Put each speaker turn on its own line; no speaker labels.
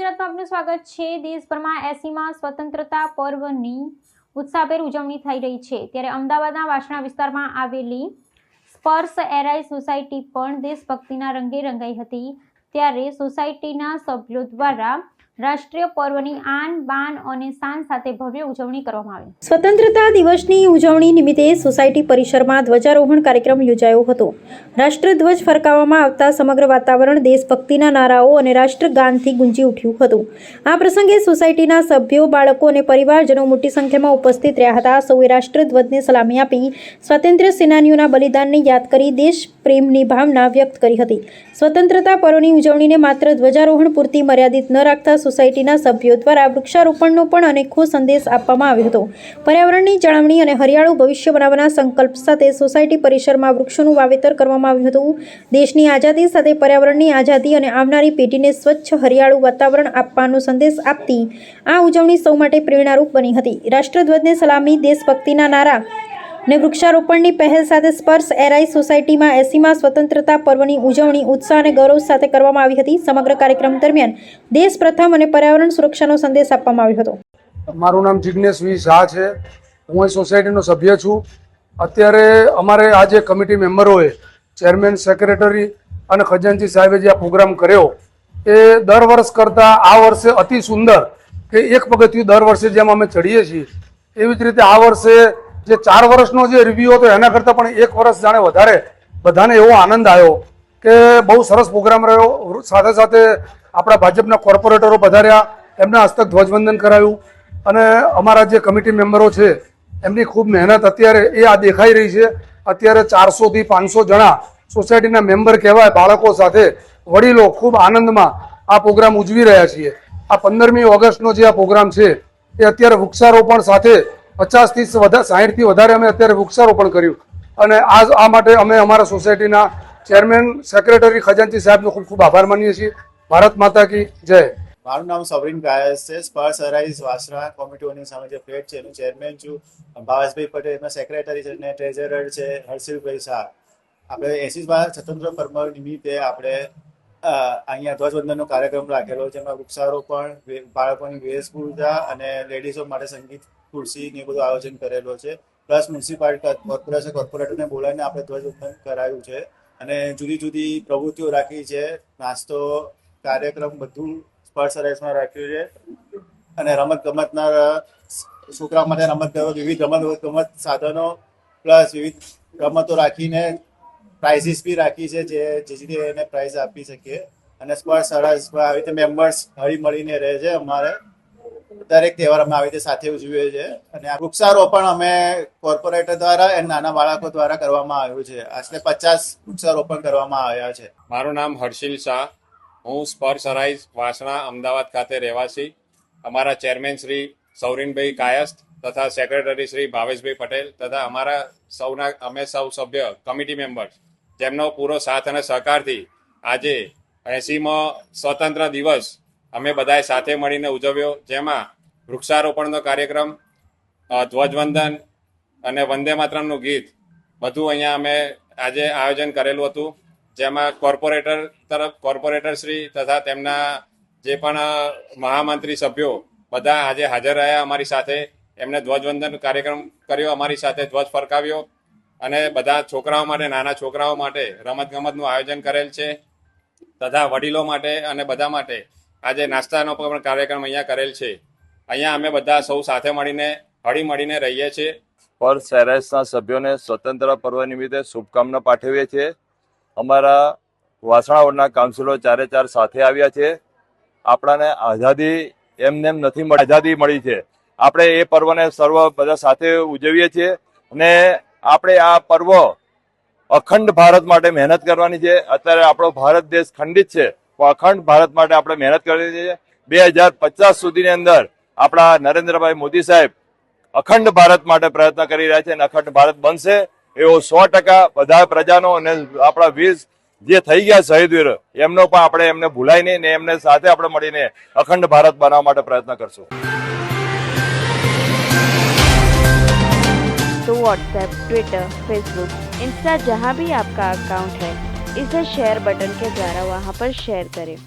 ગુજરાતમાં આપનું સ્વાગત છે। દેશભરમાં 80માં સ્વતંત્રતા પર્વની ઉત્સાહભેર ઉજવણી થઈ રહી છે, ત્યારે અમદાવાદના વાસણા વિસ્તારમાં આવેલી સ્પર્શ એરાઈ સોસાયટી પણ દેશભક્તિના રંગે રંગાઈ હતી। ત્યારે સોસાયટીના સભ્યો દ્વારા રાષ્ટ્રીય પર્વની આન બાન અને શાન સાથે ભવ્ય ઉજવણી કરવામાં આવી। સ્વતંત્રતા દિવસની ઉજવણી નિમિત્તે સોસાયટી પરિસરમાં ધ્વજારોહણ કાર્યક્રમ યોજાયો હતો। રાષ્ટ્રધ્વજ ફરકાવવામાં આવતા સમગ્ર વાતાવરણ દેશભક્તિના નારાઓ અને રાષ્ટ્રગાનથી ગુંજી ઉઠ્યું હતું। આ પ્રસંગે સોસાયટીના સભ્યો, બાળકો અને પરિવારજનો મોટી સંખ્યામાં ઉપસ્થિત રહ્યા હતા। સૌએ રાષ્ટ્રધ્વજને સલામી આપી સ્વાતંત્ર્ય સેનાનીઓના બલિદાનને યાદ કરી દેશ પ્રેમની ભાવના વ્યક્ત કરી હતી। સ્વતંત્રતા પર્વની ઉજવણીને માત્ર ધ્વજારોહણ પૂરતી મર્યાદિત ન રાખતા સોસાયટીના સભ્યો દ્વારા વૃક્ષારોપણનો પણ અનેકો સંદેશ આપવામાં આવ્યો હતો। પર્યાવરણની જાળવણી અને હરિયાળું ભવિષ્ય બનાવવાના સંકલ્પ સાથે સોસાયટી પરિસરમાં વૃક્ષોનું વાવેતર કરવામાં આવ્યું હતું। દેશની આઝાદી સાથે પર્યાવરણની આઝાદી અને આવનારી પેઢીને સ્વચ્છ હરિયાળું વાતાવરણ આપવાનો સંદેશ આપતી આ ઉજવણી સૌ માટે પ્રેરણારૂપ બની હતી। રાષ્ટ્રધ્વજને સલામી, દેશભક્તિના નારા ને વૃક્ષારોપણની પહેલ સાથે સ્પર્શ એરાઈ સોસાયટીમાં 80માં સ્વતંત્રતા પર્વની ઉજવણી ઉત્સાહ અને ગૌરવ સાથે કરવામાં આવી હતી। સમગ્ર કાર્યક્રમ દરમિયાન દેશ પ્રથમ અને પર્યાવરણ સુરક્ષાનો સંદેશ આપવામાં આવ્યો હતો।
મારું નામ જિગ્નેશ વી શાહ છે। હું અહીં સોસાયટીનો સભ્ય છું। અત્યારે અમારે આ જે કમિટી મેમ્બરોએ ચેરમેન, સેક્રેટરી અને ખજાનચી સાહેબે જે આ પ્રોગ્રામ કર્યો એ દર વર્ષ કરતાં આ વર્ષે અતિ સુંદર કે એક પગથિયું દર વર્ષે જેમ અમે ચડીએ છીએ એવી જ રીતે આ વર્ષે જે 4 વર્ષનો જે રિવ્યુ હતો એના કરતાં પણ 1 વર્ષ જાણે વધારે બધાને એવો આનંદ આવ્યો કે બહુ સરસ પ્રોગ્રામ રહ્યો। સાથે સાથે આપણા ભાજપના કોર્પોરેટરો પધાર્યા, એમના હસ્તક ધ્વજવંદન કરાયું અને અમારા જે કમિટી મેમ્બરો છે એમની ખૂબ મહેનત અત્યારે એ આ દેખાઈ રહી છે। અત્યારે 400 થી 500 જણા સોસાયટીના મેમ્બર કહેવાય, બાળકો સાથે વડીલો ખૂબ આનંદમાં આ પ્રોગ્રામ ઉજવી રહ્યા છીએ। આ 15મી ઓગસ્ટનો જે આ પ્રોગ્રામ છે એ અત્યારે વૃક્ષારોપણ સાથે 50 થી 60 થી વધારે અમે અત્યારે વૃક્ષારોપણ કર્યું અને આ માટે અમે અમારા સોસાયટીના ચેરમેન, સેક્રેટરી, ખજાનચી સાહેબનો ખૂબ ખૂબ આભાર માનીએ છીએ। ભારત માતા કી જય।
મારું નામ સૌરીન કાયસ છે। સ્પર્શ એરાઈ વાસણા કોમિટીઓની સામે જે ફ્લેટ છે એનું ચેરમેન છું। ભાવેશભાઈ પટેલ એમના સેક્રેટરી છે અને ટ્રેઝરર છે હર્ષિલભાઈ શાહ। આપણે 80માં સ્વતંત્ર પર્વ નિમિત્તે આપણે અહીંયા ધ્વજવંદનનો કાર્યક્રમ રાખેલો, જેમાં વૃક્ષારોપણ, બાળકોની વેશભૂષા અને લેડીઝો માટે સંગીત ખુરશી ને બધું આયોજન કરેલો છે। પ્લસ મ્યુનિસિપાલિટી કોર્પોરેટરને બોલાવીને આપણે ધ્વજવંદન કરાયું છે અને જુદી જુદી પ્રવૃત્તિઓ રાખી છે। નાસ્તો, કાર્યક્રમ બધું સ્પર્શ એરાઈમાં રાખ્યું છે અને રમતગમતના છોકરાઓ માટે વિવિધ રમત સાધનો પ્લસ વિવિધ રમતો રાખીને પ્રાઇઝીસ બી રાખી છે જેથી એને પ્રાઇઝ આપી શકીએ। અને સ્પર્શ એરાઈમાં આવી રીતે મેમ્બર્સ હળી મળીને રહે છે। અમારે દરેક તહેવાર અમે આવી રીતે સાથે ઉજવીએ છીએ અને આ વૃક્ષારોપણ અમે કોર્પોરેટર દ્વારા અને નાના બાળકો દ્વારા કરવામાં આવ્યું છે। આશરે 50 વૃક્ષારોપણ કરવામાં આવ્યા છે।
મારું નામ હર્ષિલ શાહ। હું સ્પર્શ એરાઈ વાસણા અમદાવાદ ખાતે રહેવાસી। અમારા ચેરમેન શ્રી સૌરીનભાઈ કાયસ્થ તથા સેક્રેટરી શ્રી ભાવેશભાઈ પટેલ તથા અમે સૌ સભ્ય કમિટી મેમ્બર્સ જેમનો પૂરો સાથ અને સહકારથી આજે 80મો સ્વતંત્ર દિવસ અમે બધાએ સાથે મળીને ઉજવ્યો, જેમાં વૃક્ષારોપણનો કાર્યક્રમ, ધ્વજવંદન અને વંદે માતરમનું ગીત બધું અહીંયા અમે આજે આયોજન કરેલું હતું, જેમાં કોર્પોરેટર શ્રી તથા તેમના જે પણ મહામંત્રી સભ્યો બધા આજે હાજર રહ્યા અમારી સાથે। એમને ધ્વજવંદન કાર્યક્રમ કર્યો, અમારી સાથે ધ્વજ ફરકાવ્યો અને બધા છોકરાઓ માટે, નાના છોકરાઓ માટે રમતગમતનું આયોજન કરેલ છે તથા વડીલો માટે અને બધા માટે આજે નાસ્તાનો પણ કાર્યક્રમ અહીંયા કરેલ છે। અહીંયા અમે બધા સૌ સાથે મળીને હળી મળીને રહીએ છીએ।
સ્પર્શ એરાઈના સભ્યોને સ્વતંત્ર પર્વ નિમિત્તે શુભકામના પાઠવીએ છીએ। અમારા વાસણા વોર્ડના કાઉન્સિલરો 4 સાથે આવ્યા છે। આપણાને આઝાદી એમને નથી મળી, આઝાદી મળી છે। આપણે એ પર્વને સર્વ બધા સાથે ઉજવીએ છીએ અને આપણે આ પર્વ અખંડ ભારત માટે મહેનત કરવાની છે। અત્યારે આપણો ભારત દેશ ખંડિત છે, પણ અખંડ ભારત માટે આપણે મહેનત કરવી છે। 2050 સુધીની અંદર આપણા નરેન્દ્રભાઈ મોદી સાહેબ અખંડ ભારત માટે પ્રયત્ન કરી રહ્યા છે અને અખંડ ભારત બનશે એવો 100% બધા પ્રજાનો અને આપણા વીર જે થઈ ગયા શહીદ વીર એમનો પણ આપણે એમને ભૂલાય નહીં ને એમને સાથે આપણે મળીને અખંડ ભારત બનાવવા માટે પ્રયત્ન કરશું।
तो व्हाट्सएप, ट्विटर, फेसबुक, इंस्टा जहाँ भी आपका अकाउंट है इसे शेयर बटन के द्वारा वहाँ पर शेयर करें।